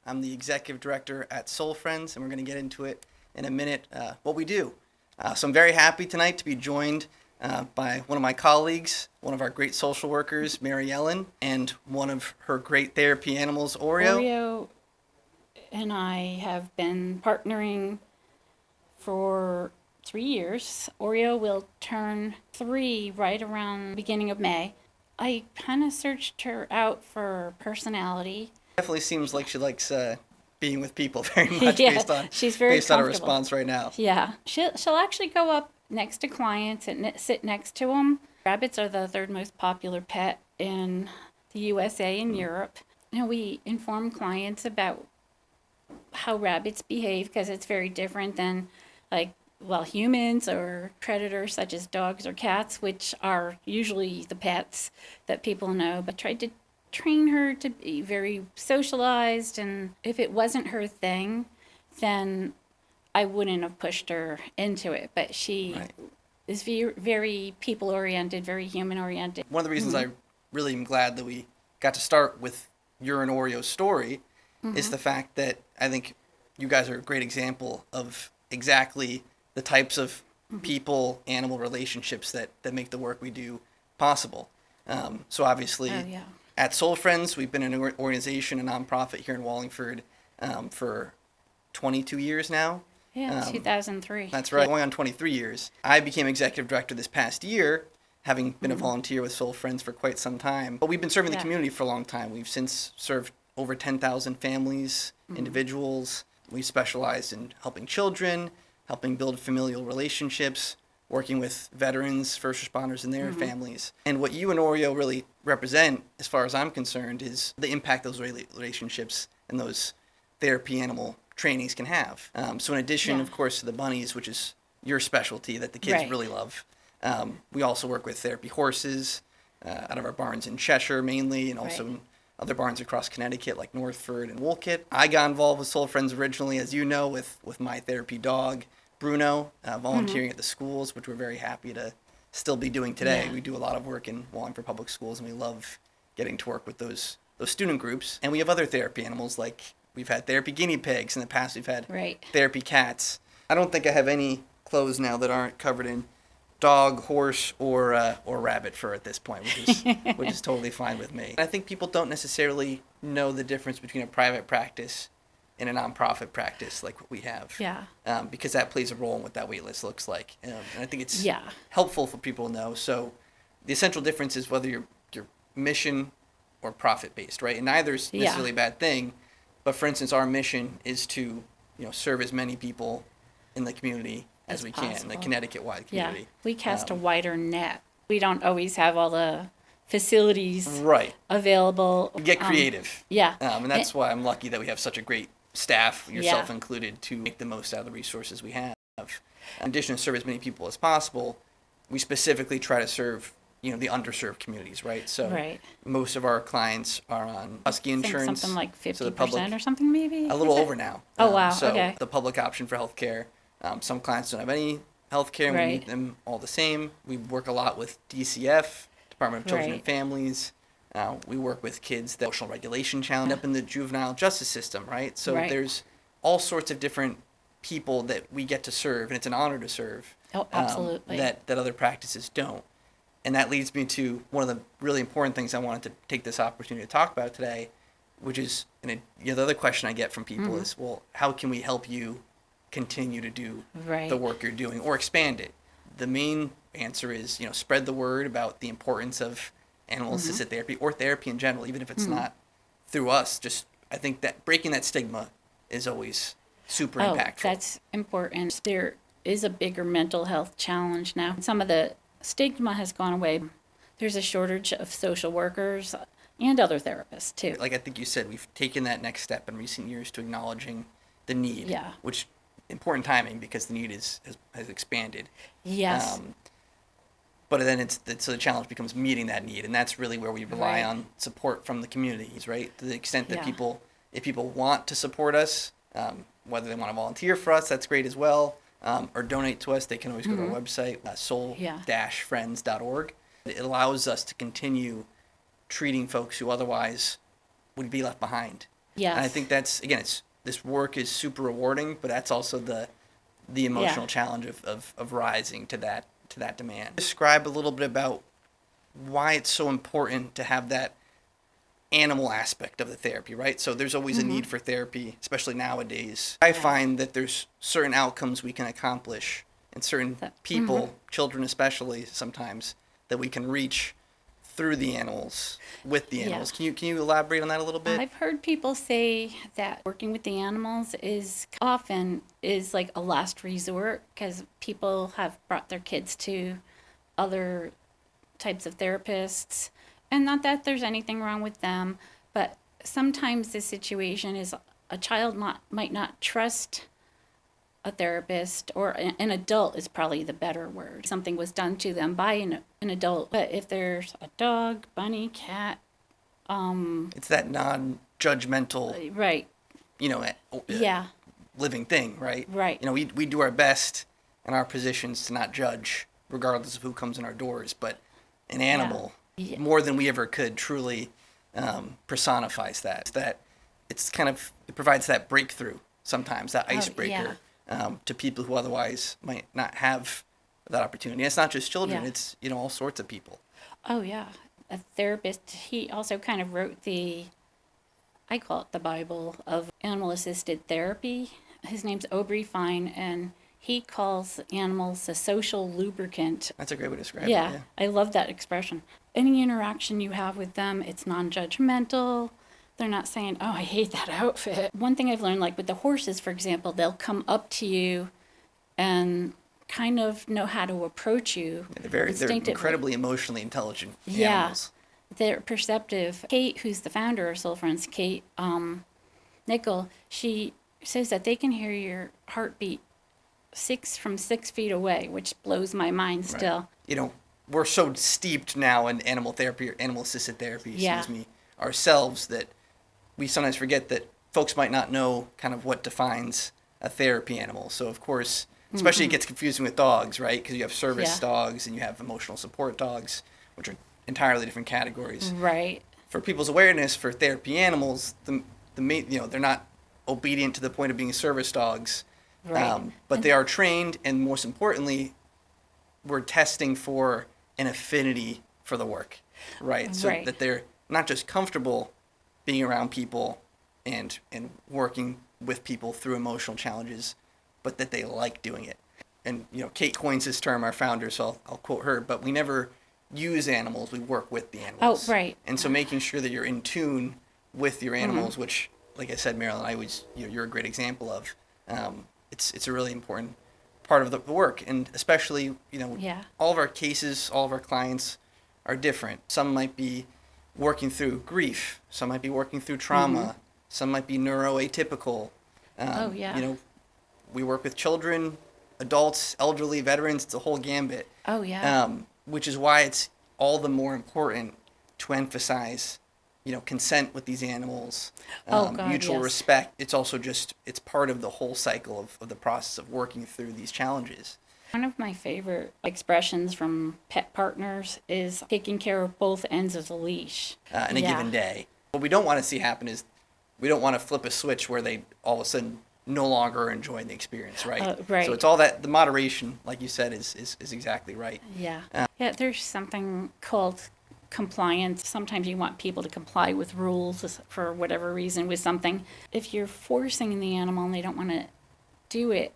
I'm the executive director at Soul Friends, and we're going to get into it in a minute, what we do. So I'm very happy tonight to be joined by one of my colleagues, one of our great social workers, Mary Ellen, and one of her great therapy animals, Oreo. Oreo and I have been partnering for 3 years. Oreo will turn 3 right around the beginning of May. I kind of searched her out for personality. Definitely seems like she likes being with people very much Yeah, based on she's very based on her comfortable. response right now. Yeah, she'll actually go up next to clients and sit next to them. Rabbits are the third most popular pet in the USA and Europe. You know, we inform clients about how rabbits behave because it's very different than humans or predators such as dogs or cats, which are usually the pets that people know. But tried to train her to be very socialized, and if it wasn't her thing, then I wouldn't have pushed her into it. But she is very people-oriented, very human-oriented. One of the reasons I really am glad that we got to start with your and Oreo's story is the fact that I think you guys are a great example of exactly the types of people-animal relationships that make the work we do possible. So obviously, at Soul Friends, we've been an organization, a nonprofit here in Wallingford for 22 years now. Yeah, 2003. That's right, going on 23 years. I became executive director this past year, having been a volunteer with Soul Friends for quite some time. But we've been serving the community for a long time. We've since served over 10,000 families, individuals. We specialize in helping children, helping build familial relationships, working with veterans, first responders, and their families. And what you and Oreo really represent, as far as I'm concerned, is the impact those relationships and those therapy animal trainings can have. So in addition, of course, to the bunnies, which is your specialty that the kids really love, we also work with therapy horses out of our barns in Cheshire mainly, and also in other barns across Connecticut like Northford and Wolcott. I got involved with Soul Friends originally, as you know, with my therapy dog, Bruno, volunteering at the schools, which we're very happy to still be doing today. We do a lot of work in Wallingford Public Schools, and we love getting to work with those student groups. And we have other therapy animals, like we've had therapy guinea pigs. In the past, we've had therapy cats. I don't think I have any clothes now that aren't covered in dog, horse, or rabbit fur at this point, which is totally fine with me. I think people don't necessarily know the difference between a private practice and a nonprofit practice like what we have. Because that plays a role in what that wait list looks like. And I think it's helpful for people to know. So the essential difference is whether you're mission or profit-based, right? And neither is necessarily a bad thing. But for instance, our mission is to serve as many people in the community as we can, in the Connecticut-wide community. We cast a wider net. We don't always have all the facilities available. We get creative. And that's why I'm lucky that we have such a great staff, yourself included, to make the most out of the resources we have. In addition to serve as many people as possible, we specifically try to serve the underserved communities, right? So most of our clients are on Husky insurance. Something like 50% or something maybe? A little over now. Oh, wow, So the public option for healthcare. Some clients don't have any healthcare, and we meet them all the same. We work a lot with DCF, Department of Children and Families. We work with kids that emotional regulation challenge up in the juvenile justice system, right? So there's all sorts of different people that we get to serve, and it's an honor to serve. Oh, absolutely. That other practices don't. And that leads me to one of the really important things I wanted to take this opportunity to talk about today, which is, the other question I get from people is, well, how can we help you continue to do the work you're doing or expand it? The main answer is, spread the word about the importance of animal-assisted therapy or therapy in general, even if it's not through us. Just, I think that breaking that stigma is always super impactful. That's important. There is a bigger mental health challenge now. Some of the stigma has gone away. There's a shortage of social workers and other therapists, too. Like I think you said, we've taken that next step in recent years to acknowledging the need, which important timing because the need has expanded. Yes. But then so the challenge becomes meeting that need, and that's really where we rely on support from the communities, right? To the extent that if people want to support us, whether they want to volunteer for us, that's great as well, or donate to us, they can always go to our website, soul-friends.org. It allows us to continue treating folks who otherwise would be left behind. Yes. And I think that's, again, this work is super rewarding, but that's also the emotional challenge of rising to that demand. Describe a little bit about why it's so important to have that animal aspect of the therapy, right? So there's always a need for therapy, especially nowadays. I find that there's certain outcomes we can accomplish and certain people, children especially sometimes, that we can reach through the animals, with the animals. Can you elaborate on that a little bit? I've heard people say that working with the animals is often like a last resort because people have brought their kids to other types of therapists, and not that there's anything wrong with them, but sometimes the situation is a child might not trust a therapist, or an adult is probably the better word. Something was done to them by an adult. But if there's a dog, bunny, cat, it's that non-judgmental, right, living thing, right? Right. We do our best in our positions to not judge, regardless of who comes in our doors. But an animal, more than we ever could, truly personifies that. It provides that breakthrough sometimes, that icebreaker. To people who otherwise might not have that opportunity. It's not just children, it's, all sorts of people. Oh, yeah. A therapist, he also kind of wrote I call it the Bible of animal-assisted therapy. His name's Aubrey Fine, and he calls animals a social lubricant. That's a great way to describe it. Yeah, I love that expression. Any interaction you have with them, it's non-judgmental. They're not saying, oh, I hate that outfit. One thing I've learned, like with the horses, for example, they'll come up to you and kind of know how to approach you. They're incredibly emotionally intelligent animals. They're perceptive. Kate, who's the founder of Soul Friends, Kate Nickel, she says that they can hear your heartbeat from 6 feet away, which blows my mind still. Right. We're so steeped now in animal therapy or animal-assisted therapy, ourselves, that we sometimes forget that folks might not know kind of what defines a therapy animal. So, of course, especially it gets confusing with dogs, right? Because you have service dogs and you have emotional support dogs, which are entirely different categories. Right. For people's awareness, for therapy animals, they're not obedient to the point of being service dogs, but they are trained, and most importantly, we're testing for an affinity for the work, right? So that they're not just comfortable being around people and working with people through emotional challenges, but that they like doing it. And, Kate coins this term, our founder, so I'll quote her, but we never use animals, we work with the animals. Oh, right. And so making sure that you're in tune with your animals, which, like I said, Marilyn, you're a great example of. It's a really important part of the work, and especially, all of our cases, all of our clients are different. Some might be working through grief, some might be working through trauma, some might be neuroatypical. We work with children, adults, elderly, veterans, it's a whole gambit. Oh, yeah. Which is why it's all the more important to emphasize, consent with these animals, mutual respect. It's also it's part of the whole cycle of the process of working through these challenges. One of my favorite expressions from pet partners is taking care of both ends of the leash. In a given day. What we don't want to see happen is we don't want to flip a switch where they all of a sudden no longer are enjoying the experience, right? Right. So it's all that, the moderation, like you said, is exactly right. Yeah. There's something called compliance. Sometimes you want people to comply with rules for whatever reason with something. If you're forcing the animal and they don't want to do it,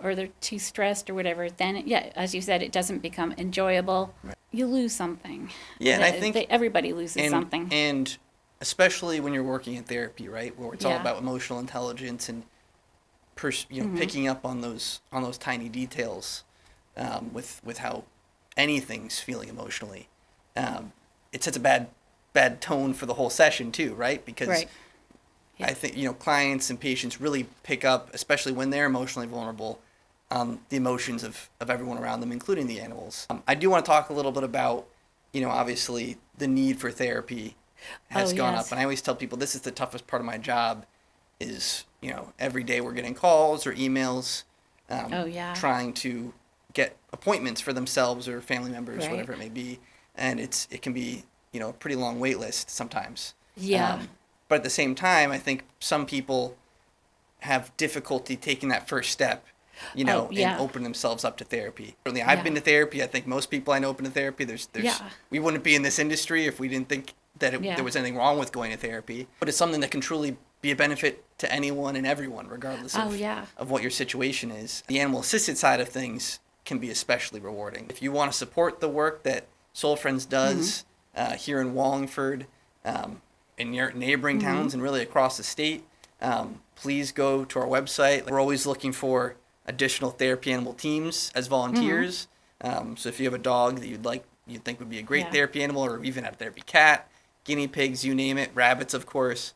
or they're too stressed or whatever, then, as you said, it doesn't become enjoyable. Right. You lose something. Yeah, and I think everybody loses something. And especially when you're working in therapy, right, where it's all about emotional intelligence and picking up on those tiny details, with how anything's feeling emotionally. It sets a bad tone for the whole session too, right? Because I think clients and patients really pick up, especially when they're emotionally vulnerable, the emotions of everyone around them, including the animals. I do want to talk a little bit about, obviously the need for therapy has gone up, and I always tell people this is the toughest part of my job. Is every day we're getting calls or emails, trying to get appointments for themselves or family members, whatever it may be, and it can be a pretty long wait list sometimes. But at the same time, I think some people have difficulty taking that first step, and open themselves up to therapy. Certainly, I've been to therapy. I think most people I know open to therapy. We wouldn't be in this industry if we didn't think that there was anything wrong with going to therapy. But it's something that can truly be a benefit to anyone and everyone, regardless of what your situation is. The animal-assisted side of things can be especially rewarding. If you want to support the work that Soul Friends does here in Wallingford, in your neighboring towns, and really across the state, please go to our website. We're always looking for additional therapy animal teams as volunteers. So if you have a dog that you'd think would be a great therapy animal, or even a therapy cat, guinea pigs, you name it, rabbits, of course,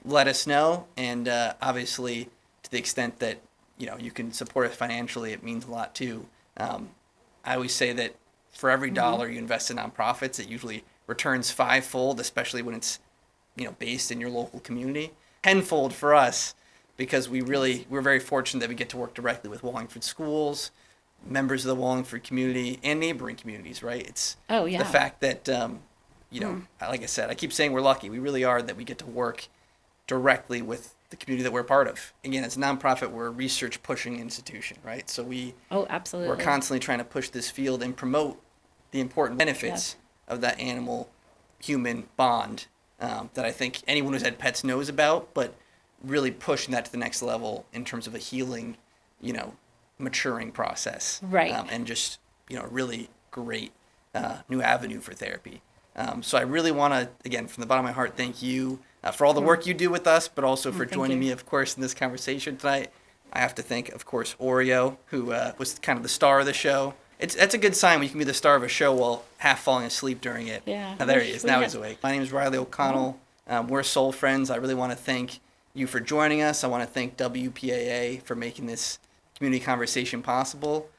let us know. And obviously, to the extent that you can support us financially, it means a lot too. I always say that for every dollar you invest in nonprofits, it usually returns fivefold, especially when it's based in your local community. Tenfold for us, because we're very fortunate that we get to work directly with Wallingford schools, members of the Wallingford community, and neighboring communities, right? It's the fact that, like I said, I keep saying we're lucky. We really are, that we get to work directly with the community that we're a part of. Again, as a nonprofit, we're a research-pushing institution, right? So absolutely. We're constantly trying to push this field and promote the important benefits of that animal-human bond that I think anyone who's had pets knows about, but really pushing that to the next level in terms of a healing, maturing process. Right. And just, really great new avenue for therapy. So I really want to, again, from the bottom of my heart, thank you for all the work you do with us, but also for joining me, of course, in this conversation tonight. I have to thank, of course, Oreo, who was kind of the star of the show. That's a good sign when you can be the star of a show while half falling asleep during it. Yeah. There he is. Now he's awake. My name is Riley O'Connell. We're Soul Friends. I really want to thank you for joining us. I want to thank WPAA for making this community conversation possible.